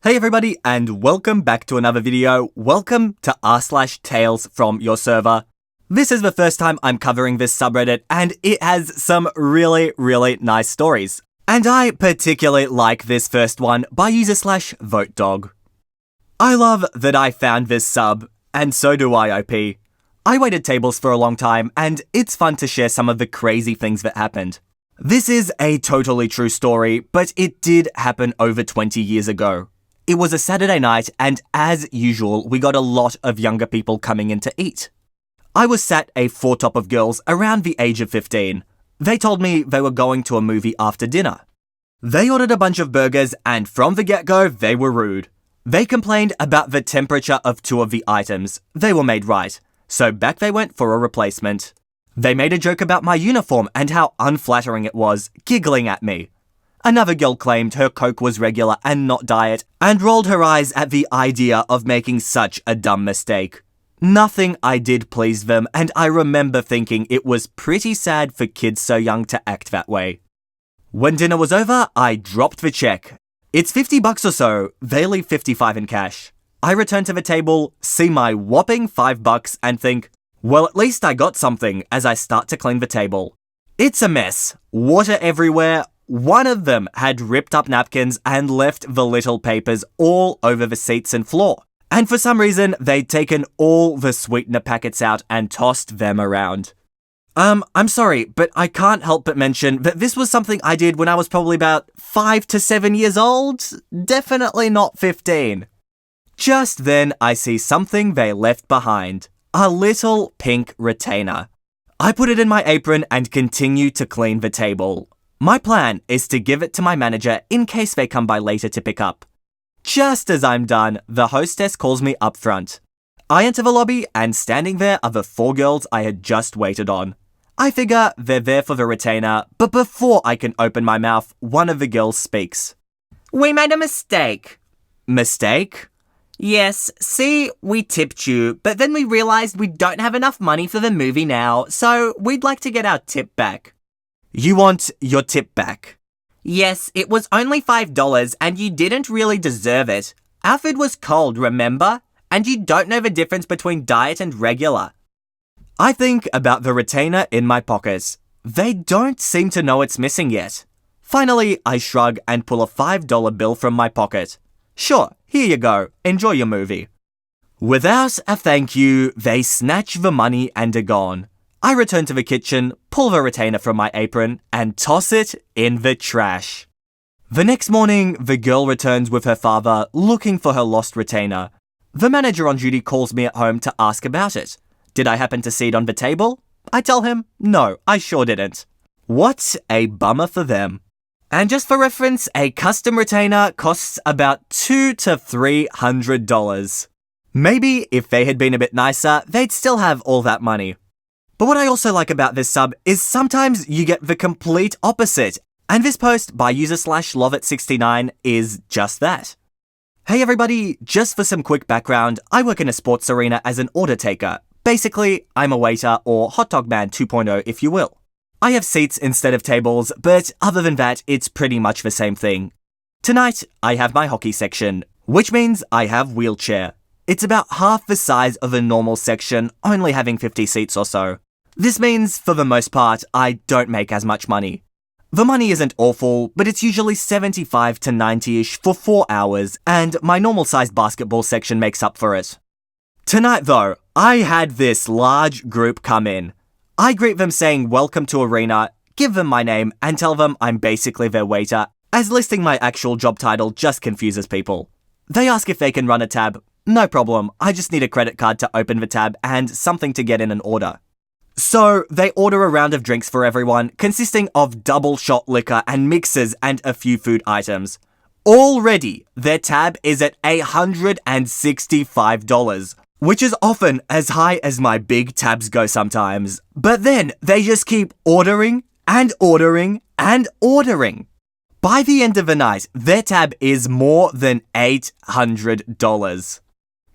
Hey everybody, and welcome back to another video. Welcome to r/tales from your server. This is the first time I'm covering this subreddit, and it has some really nice stories. And I particularly like this first one by user/VoteDog. I love that I found this sub, and so do I, OP. I waited tables for a long time, and it's fun to share some of the crazy things that happened. This is a totally true story, but it did happen over 20 years ago. It was a Saturday night, and as usual, we got a lot of younger people coming in to eat. I was sat a four-top of girls around the age of 15. They told me they were going to a movie after dinner. They ordered a bunch of burgers, and from the get-go, they were rude. They complained about the temperature of two of the items. They were made right, so back they went for a replacement. They made a joke about my uniform and how unflattering it was, giggling at me. Another girl claimed her Coke was regular and not diet, and rolled her eyes at the idea of making such a dumb mistake. Nothing I did pleased them, and I remember thinking it was pretty sad for kids so young to act that way. When dinner was over, I dropped the check. It's $50 or so. They leave $55 in cash. I return to the table, see my whopping $5, and think, well, at least I got something, as I start to clean the table. It's a mess. Water everywhere. One of them had ripped up napkins and left the little papers all over the seats and floor. And for some reason, they'd taken all the sweetener packets out and tossed them around. I'm sorry, but I can't help but mention that this was something I did when I was probably about 5 to 7 years old. Definitely not 15. Just then, I see something they left behind. A little pink retainer. I put it in my apron and continue to clean the table. My plan is to give it to my manager in case they come by later to pick up. Just as I'm done, the hostess calls me up front. I enter the lobby, and standing there are the 4 girls I had just waited on. I figure they're there for the retainer, but before I can open my mouth, one of the girls speaks. We made a mistake. Mistake? Yes, see, we tipped you, but then we realized we don't have enough money for the movie now, so we'd like to get our tip back. You want your tip back? Yes, it was only $5 and you didn't really deserve it. Our food was cold, remember? And you don't know the difference between diet and regular. I think about the retainer in my pockets. They don't seem to know it's missing yet. Finally, I shrug and pull a $5 bill from my pocket. Sure, here you go. Enjoy your movie. Without a thank you, they snatch the money and are gone. I return to the kitchen, pull the retainer from my apron, and toss it in the trash. The next morning, the girl returns with her father, looking for her lost retainer. The manager on duty calls me at home to ask about it. Did I happen to see it on the table? I tell him, no, I sure didn't. What a bummer for them. And just for reference, a custom retainer costs about $200 to $300. Maybe if they had been a bit nicer, they'd still have all that money. But what I also like about this sub is sometimes you get the complete opposite, and this post by user/loveit69 is just that. Hey everybody, just for some quick background, I work in a sports arena as an order taker. Basically, I'm a waiter or hot dog man 2.0 if you will. I have seats instead of tables, but other than that, it's pretty much the same thing. Tonight, I have my hockey section, which means I have wheelchair. It's about half the size of a normal section, only having 50 seats or so. This means, for the most part, I don't make as much money. The money isn't awful, but it's usually 75 to 90-ish for 4 hours, and my normal-sized basketball section makes up for it. Tonight, though, I had this large group come in. I greet them saying welcome to Arena, give them my name, and tell them I'm basically their waiter, as listing my actual job title just confuses people. They ask if they can run a tab. No problem, I just need a credit card to open the tab and something to get in an order. So, they order a round of drinks for everyone, consisting of double shot liquor and mixers and a few food items. Already, their tab is at $165, which is often as high as my big tabs go sometimes. But then, they just keep ordering and ordering and ordering. By the end of the night, their tab is more than $800.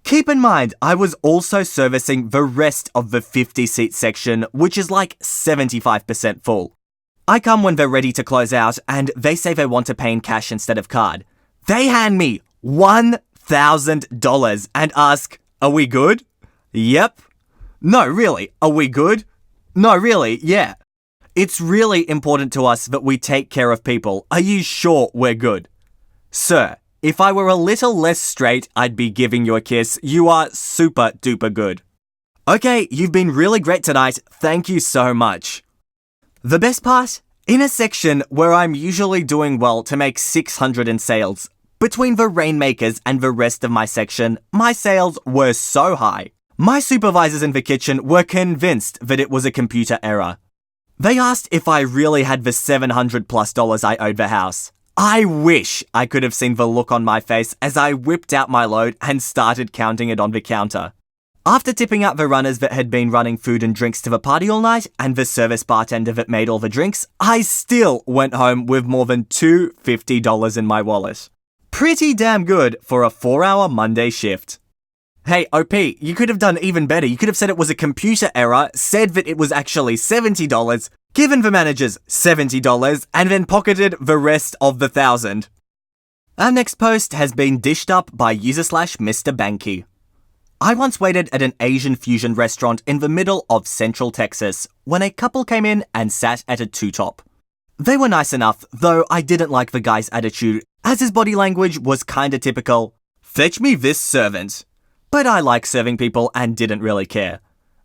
Keep in mind, I was also servicing the rest of the 50-seat section, which is like 75% full. I come when they're ready to close out, and they say they want to pay in cash instead of card. They hand me $1,000 and ask, "Are we good?" Yep. No, really, are we good? No, really, yeah. It's really important to us that we take care of people. Are you sure we're good? Sir, if I were a little less straight, I'd be giving you a kiss. You are super duper good. Okay, you've been really great tonight. Thank you so much. The best part? In a section where I'm usually doing well to make 600 in sales, between the Rainmakers and the rest of my section, my sales were so high. My supervisors in the kitchen were convinced that it was a computer error. They asked if I really had the $700+ I owed the house. I wish I could have seen the look on my face as I whipped out my load and started counting it on the counter. After tipping out the runners that had been running food and drinks to the party all night and the service bartender that made all the drinks, I still went home with more than $250 in my wallet. Pretty damn good for a 4-hour Monday shift. Hey, OP, you could have done even better. You could have said it was a computer error, said that it was actually $70, given the managers $70, and then pocketed the rest of the $1,000. Our next post has been dished up by user/Mr. Banky. I once waited at an Asian fusion restaurant in the middle of Central Texas when a couple came in and sat at a two-top. They were nice enough, though I didn't like the guy's attitude, as his body language was kinda typical. Fetch me this servant. But I like serving people and didn't really care.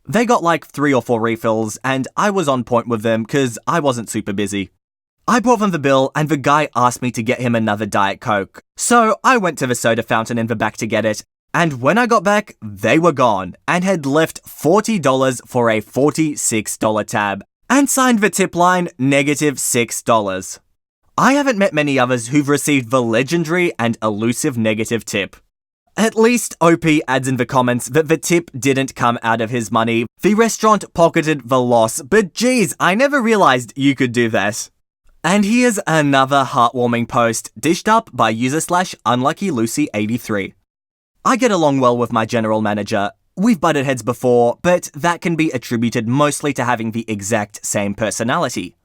They got like 3 or 4 refills and I was on point with them because I wasn't super busy. I brought them the bill and the guy asked me to get him another Diet Coke. So I went to the soda fountain in the back to get it, and when I got back, they were gone and had left $40 for a $46 tab and signed the tip line -$6. I haven't met many others who've received the legendary and elusive negative tip. At least OP adds in the comments that the tip didn't come out of his money. The restaurant pocketed the loss, but geez, I never realized you could do that. And here's another heartwarming post dished up by user/UnluckyLucy83. I get along well with my general manager. We've butted heads before, but that can be attributed mostly to having the exact same personality.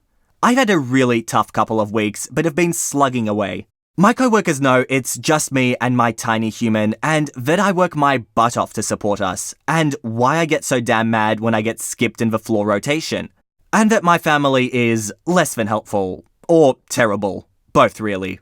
I've had a really tough couple of weeks, but have been slugging away. My co-workers know it's just me and my tiny human, and that I work my butt off to support us, and why I get so damn mad when I get skipped in the floor rotation, and that my family is less than helpful, or terrible, both really.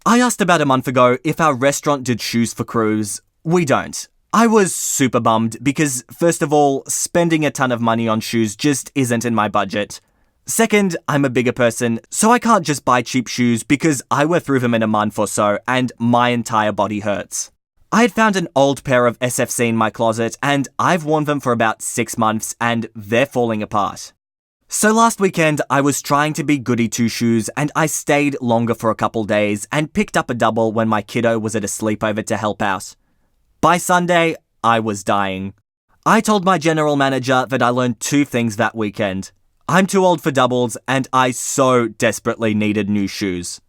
I asked about a month ago if our restaurant did shoes for crews. We don't. I was super bummed because, first of all, spending a ton of money on shoes just isn't in my budget. Second, I'm a bigger person, so I can't just buy cheap shoes because I wear through them in a month or so and my entire body hurts. I had found an old pair of SFC in my closet and I've worn them for about 6 months and they're falling apart. So last weekend, I was trying to be goody two-shoes and I stayed longer for a couple days and picked up a double when my kiddo was at a sleepover to help out. By Sunday, I was dying. I told my general manager that I learned 2 things that weekend. I'm too old for doubles, and I so desperately needed new shoes.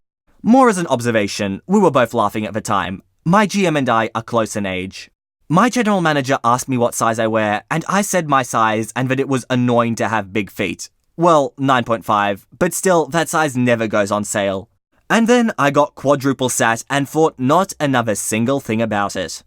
More as an observation, we were both laughing at the time. My GM and I are close in age. My general manager asked me what size I wear, and I said my size and that it was annoying to have big feet. Well, 9.5, but still, that size never goes on sale. And then I got quadruple sat and thought not another single thing about it.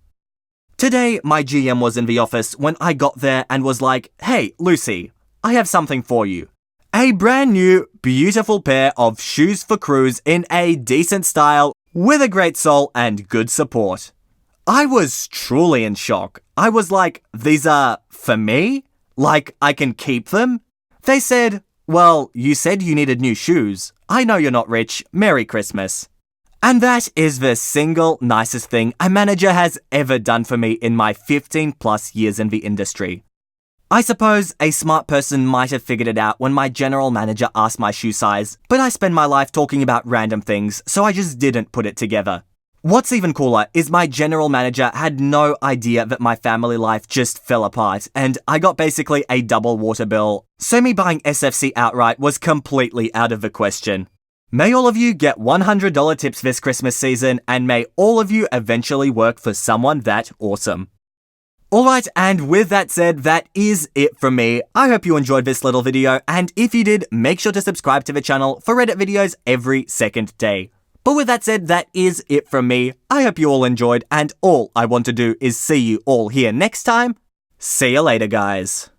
Today, my GM was in the office when I got there and was like, "Hey, Lucy, I have something for you. A brand new, beautiful pair of shoes for crews in a decent style with a great sole and good support." I was truly in shock. I was like, "These are for me? Like, I can keep them?" They said, "Well, you said you needed new shoes. I know you're not rich. Merry Christmas." And that is the single nicest thing a manager has ever done for me in my 15+ years in the industry. I suppose a smart person might have figured it out when my general manager asked my shoe size, but I spend my life talking about random things, so I just didn't put it together. What's even cooler is my general manager had no idea that my family life just fell apart, and I got basically a double water bill, so me buying SFC outright was completely out of the question. May all of you get $100 tips this Christmas season, and may all of you eventually work for someone that awesome. Alright, and with that said, that is it from me. I hope you enjoyed this little video, and if you did, make sure to subscribe to the channel for Reddit videos every second day. But with that said, that is it from me. I hope you all enjoyed, and all I want to do is see you all here next time. See you later, guys.